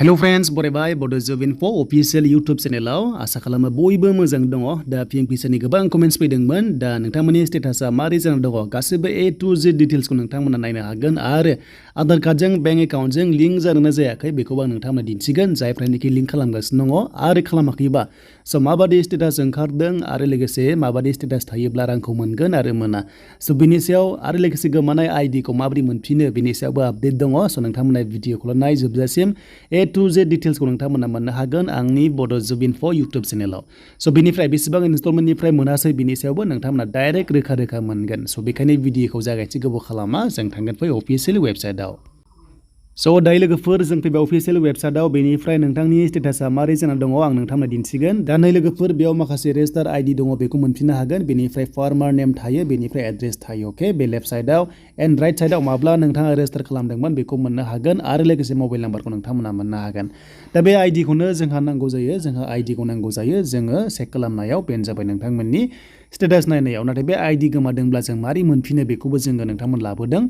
Hello friends, बरायबाय Bodo Info official YouTube channel आसा खालामो बयबो मोजां दङ दा PMPSनि गोबां कमेन्ट्स फैदोंमोन दा नोंथांमोननि स्टेटासा मारै जाना दङ गासिबो A to Z डिटेल्सखौ नोंथांमोना नायनो हागोन आरो आधार कार्डजों बेंक एकाउन्टजों लिंक जादोंना जायाखै बेखौबो आं नोंथांमोननो दिन्थिगोन जायफ्रानोखि लिंक खालामगासिनो दङ आरो खालामाखैबा स' माबादि स्टेटास ओंखारदों आरो लोगोसे माबादि स्टेटास थायोब्ला रांखौ मोनगोन आरो मोना स' बिनि सायाव आरो लोगोसे गोमानाय आइडिखौ माबोरै मोनफिनो बिनि सायावबो आपडेट दङ स' नोंथांमोना भिडिअखौ नायजोबजासिम A to Z डिटेल्सखौ नोंथांमोना मोननो हागोन आंनि Bodo Info YouTube चेनेलाव स' बिनिफ्राय बेसेबां इनस्टलमेन्टनिफ्राय मोनासै बिनि सायावबो नोंथांमोना डाइरेक्ट रोखा मोनगोन स' बेखायनो भिडिअखौ जागायनोसै गोबाव खालामा जों थांगोन फै अफिसियेल वेबसाइटआव स' दायो लोगोफोर जों फैबाय अफिसियेल वेबसाइटआव बेनिफ्राय नोंथांनि स्टेटासा मारै जाना दङ आं नोंथांनो दिन्थिगोन दा नै लोगोफोर बेयाव माखासे रेजिस्टार आइडि दङ बेखौ मोनफिननो हागोन बेनिफ्राय फार्मार नेम थायो बेनिफ्राय एड्रेस थायो अके बे लेफ्ट साइडआव एन्ड राइट साइडआव माब्ला नोंथाङा रेजिस्टार खालामदोंमोन बेखौ मोननो हागोन आरो लोगोसे मबाइल नाम्बारखौ नोंथांमोना मोननो हागोन दा बे आइडिखौनो जोंहा नांगौ जायो जोंहा आइडिखौ नांगौ जायो जोङो चेक खालामनायाव बेनो जाबाय नोंथांमोननि स्टेटास नायनायाव नाथाय बे आइडि गोमादोंब्ला जों मारै मोनफिनो बेखौबो जोङो नोंथांमोन लाबोदों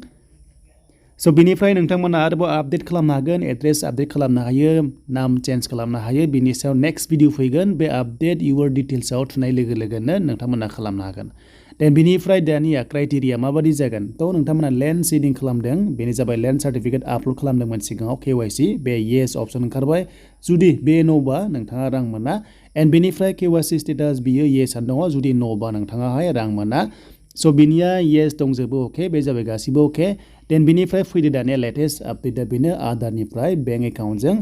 स' बिनिफ्राय नोंथांमोना आरोबाव आपडेट खालामनो हागोन एड्रेस आपडेट खालामनो हायो नाम चेन्ज खालामनो हायो बिनि सायाव नेक्स्ट भिडिअ फैगोन बे आपडेट इउर डिटेल्सआव थुनाय लोगो लोगोनो नोंथांमोना खालामनो हागोन देन बिनिफ्राय दानिया क्राइटेरिया माबादि जागोन थ' नोंथांमोना लेन्ड सिडिं खालामदों बेनो जाबाय लेन्ड सार्टिफिकेट आपल'ड खालामदोंमोन सिगाङाव KYC बे येस अप्सन ओंखारबाय जुदि बे न'बा नोंथाङा रां मोना एन्ड बेनिफ्राय KYC स्टेटास बियो येसआनो दङ जुदि न'बा नोंथाङाहाय रां मोना स' बिनिया येस दंजोबो अके बे जाबाय गासिबो अके देन बिनिफ्राय फैदो दानिया लेटेस्ट आपडेटआ बेनो आधारनिफ्राय बेंक एकाउन्टजों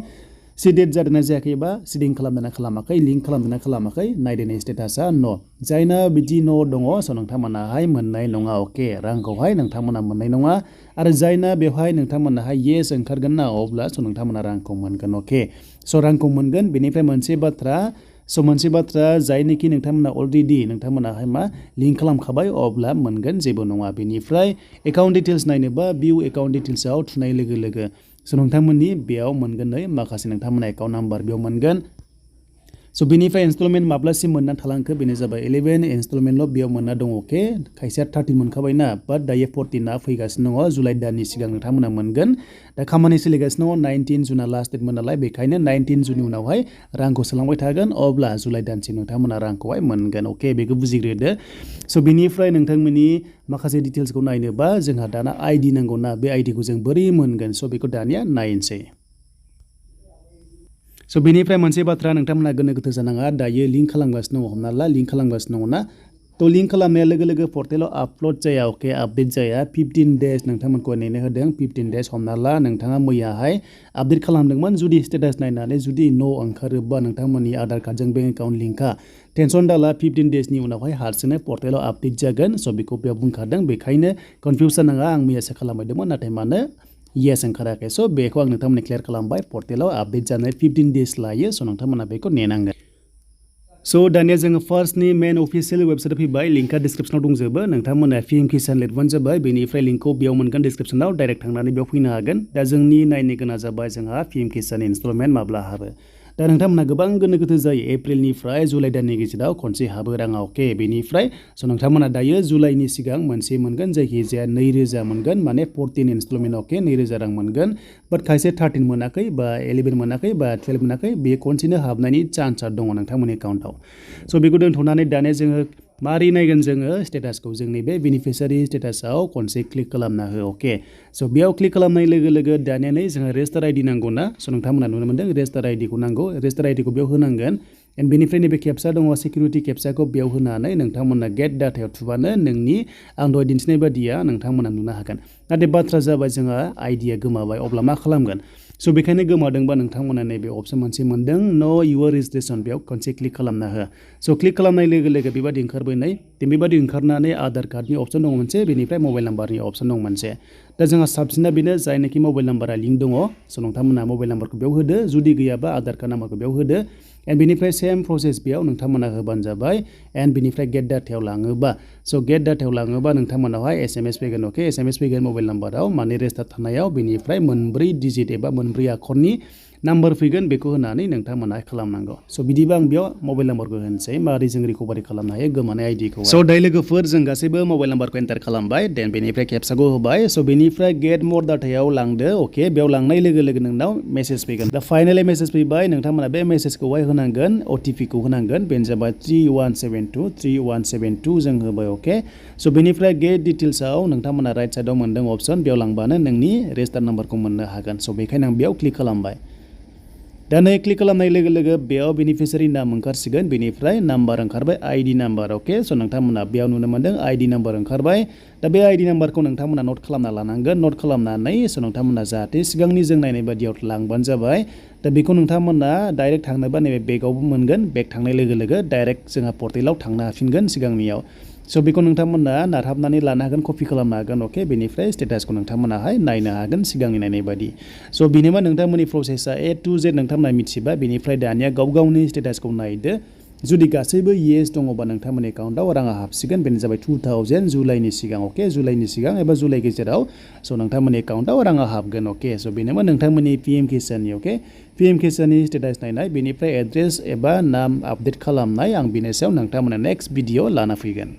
सिडेट जादोंना जायाखैबा सिडिं खालामदोंना खालामाखै लिंक खालामदोंना खालामाखै नायदोनि स्टेटासा न' जायना बिदि न' दङ स' नोंथांमोनाहाय मोननाय नङा अके रांखौहाय नोंथांमोना मोननाय नङा आरो जायना बेवहाय नोंथांमोनाहाय येस ओंखारगोन ना अब्ला स' नोंथांमोना रांखौ मोनगोन अके स' रांखौ मोनगोन बेनिफ्राय मोनसे बाथ्रा जायनोखि नोंथांमोना अलरेडि नोंथांमोनाहाय मा लिंक खालामखाबाय अब्ला मोनगोन जेबो नङा बेनिफ्राय एकाउन्ट डिटेल्स नायनोबा भिउ एकाउन्ट डिटेल्सआव थुनाय लोगो लोगो स' नोंथांमोननि बेयाव मोनगोन नै माखासे नोंथांमोना एकाउन्ट नाम्बार बेयाव मोनगोन स' बिनिफ्राय इनस्टलमेन्ट माब्लासिम मोनना थालांखो बेनो जाबाय 11 इनस्टलमेन्टल' बेयाव मोनना दङ अके खायसेया 13 मोनखाबायना बाट दायो 14आ फैगासिनो दङ जुलाइ दाननि सिगां नोंथांमोना मोनगोन दा खामानि सोलिगासिनो दङ 19 जुना लास्ट डेटमोन नालाय बेखायनो 19 जुननि उनावहाय रांखौ सोलांबाय थागोन अब्ला जुलाइ दानसिम नोंथांमोना रांखौहाय मोनगोन अके बेखौ बुजिग्रोदो स' बिनिफ्राय नोंथांमोननि माखासे डिटेल्सखौ नायनोबा जोंहा दाना आइडि नांगौना बे आइडिखौ जों बोरै मोनगोन स' बेखौ दानिया नायनोसै स' बेनिफ्राय मोनसे बाथ्रा नोंथांमोना गोनो गोथो जानाङा दायो लिंक खालामगासिनो दङ हमना ला लिंक खालामगासिनो दङ ना थ' लिंक खालामनाय लोगो लोगो पर्टेलाव आपल'ड जाया अके आपडेट जाया 15 डेज नोंथांमोनखौ नेनो होदों 15 डेज हमना ला नोंथाङा मैयाहाय आपडेट खालामदोंमोन जुदि स्टेटास नायनानै जुदि न' ओंखारोबा नोंथांमोननि आधार कार्डजों बेंक एकाउन्ट लिंकआ टेनसन दाला 15 डेजनि उनावहाय हारसिंनो पर्टेलाव आपडेट जागोन स' बेखौ बेयाव बुंखादों बेखायनो कनफिउस जानाङा आं मैयासो खालामबायदोंमोन नाथाय मानो येस ओंखाराखै स' बेखौ आं नोंथांमोननो क्लियार खालामबाय पर्टेलाव आपडेट जानाय 15 डेज लायो स' नोंथांमोना बेखौ नेनांगोन स' दानिया जोङो फार्स्टनि मेन अफिसियेल वेबसाइटआव फैबाय लिंकआ डिसक्रिप्सनाव दंजोबो नोंथांमोना PM किसान लिरबानो जाबाय बेनिफ्राय लिंकखौ बेयाव मोनगोन डिसक्रिप्सनाव डाइरेक्ट थांनानै बेयाव फैनो हागोन दा जोंनि नायनो गोनां जाबाय जोंहा PM किसान इनस्टलमेन्ट माब्ला हाबो दा नोंथांमोना गोबां गोनो गोथो जायो एप्रिलनिफ्राय जुलाइ दाननि गेजेराव खनसे हाबो राङा अके बेनिफ्राय स' नोंथांमोना दायो जुलाइनि सिगां मोनसे मोनगोन जायखिजाया 2000 मोनगोन माने 14 इनस्टलमेन्ट अके 2000 रां मोनगोन बाट खायसे 13 मोनाखै बा 11 मोनाखै बा 12 मोनाखै बे खनसेनो हाबनायनि चान्सआ दङ नोंथांमोननि एकाउन्टआव स' बेखौ दोनथ'नानै दानिया जोङो मारै नायगोन जोङो स्टेटासखौ जोंनि बे बेनिफिसियारि स्टेटासआव खनसे क्लिक खालामना हो अके स' बेयाव क्लिक खालामनाय लोगो लोगो दानिया नै जोंहा रेजिस्टार आइडि नांगौ ना स' नोंथांमोना नुनो मोनदों रेजिस्टार आइडिखौ नांगौ रेजिस्टार आइडिखौ बेयाव होनांगोन एन्ड बेनिफ्राय नैबे केपचा दङ सिकिउरिटि केपचाखौ बेयाव होनानै नोंथांमोना गेट डाटायाव थुबानो नोंनि आं दहाय दिन्थिनाय बादिया नोंथांमोना नुनो हागोन नाथाय बाथ्रा जाबाय जोंहा आइडिया गोमाबाय अब्ला मा खालामगोन स' बेखायनो गोमादोंबा नोंथांमोना नैबे अपसन मोनसे मोनदों न' इउर रेजिस्ट्रेसन बेयाव खनसे क्लिक खालामना हो स' क्लिक खालामनाय लोगो लोगो बेबादि ओंखारबोनाय बेबादि ओंखारनानै आधार कार्डनि अपसन दङ मोनसे बेनिफ्राय मबाइल नाम्बारनि अपसन दं मोनसे दा जोंहा साबसिना बेनो जायनाखि मबाइल नाम्बारा लिंक दङ स' नोंथांमोना मबाइल नाम्बारखौ बेयाव होदो जुदि गैयाबा आधार कार्ड नाम्बारखौ बेयाव होदो एन्ड बेनिफ्राय सेम प्रसेस बेयाव नोंथांमोना होबानो जाबाय एन्ड बेनिफ्राय गेट डाटायाव लाङोबा स' गेट डाटायाव लाङोबा नोंथांमोनावहाय SMS फैगोन अके SMS फैगोन मबाइल नाम्बाराव माने रेजिस्टार थानायाव बेनिफ्राय मोनब्रै डिजिट एबा मोनब्रै आखरनि नाम्बार फैगोन बेखौ होनानै नोंथांमोना खालामनांगौ स' बिदिबा आं बेयाव मबाइल नाम्बारखौ होनोसै मारै जों रिकभारि खालामनो हायो गोमानाय आइडिखौ स' दायो लोगोफोर जों गासैबो मबाइल नाम्बारखौ एन्टार खालामबाय देन बेनिफ्राय केपसाखौ होबाय स' बेनिफ्राय गेट मोर डाटायाव लांदो अके बेयाव लांनाय लोगो लोगो नोंनाव मेसेज फैगोन दा फाइनालि मेसेज फैबाय नोंथांमोना बे मेसेजखौहाय होनांगोन अटिपिखौ होनांगोन बेनो जाबाय 3172 जों होबाय अके स' बेनिफ्राय गेट डिटेल्सआव नोंथांमोना राइट साइडआव मोनदों अप्सन बेयाव लांबानो नोंनि रेजिस्टार नाम्बारखौ मोननो हागोन स' बेखायनो आं बेयाव क्लिक खालामबाय दा नै क्लिक खालामनाय लोगो लोगो बेयाव बेनिफिसियारि नाम ओंखारसिगोन बेनिफ्राय नाम्बार ओंखारबाय आइडि नाम्बार अके स' नोंथांमोना बेयाव नुनो मोनदों आइडि नाम्बार ओंखारबाय दा बे आइडि नाम्बारखौ नोंथांमोना नट खालामना लानांगोन नट खालामनानै स' नोंथांमोना जाहाथे सिगांनि जों नायनाय बादियाव लांबानो जाबाय दा बेखौ नोंथांमोना डाइरेक्ट थांनोबा नैबे बेगावबो मोनगोन बेग थांनाय लोगो लोगो डाइरेक्ट जोंहा पर्टेलाव थांनो हाफिनगोन सिगांनियाव स' बेखौ नोंथांमोना नारहाबनानै लानो हागोन कपि खालामनो हागोन अके बेनिफ्राय स्टेटासखौ नोंथांमोनाहाय नायनो हागोन सिगांनि नायनाय बायदि स' बेनोबा नोंथांमोननि प्रसेसा A to Z नोंथांमोना मिथिबाय बेनिफ्राय दानिया गाव गावनि स्टेटासखौ नायदो जुदि गासैबो येस दङबा नोंथांमोननि एकाउन्टआव राङा हाबसिगोन बेनो जाबाय 2000 जुलाइनि सिगां अके जुलाइनि सिगां एबा जुलाइ गेजेराव स' नोंथांमोननि एकाउन्टआव राङा हाबगोन अके स' बेनोबा नोंथांमोननि PM किसाननि अके PM किसाननि स्टेटास नायनाय बेनिफ्राय एड्रेस एबा नाम आपडेट खालामनाय आं बेनि सायाव नोंथांमोना नेक्स्ट भिडिअ लाना फैगोन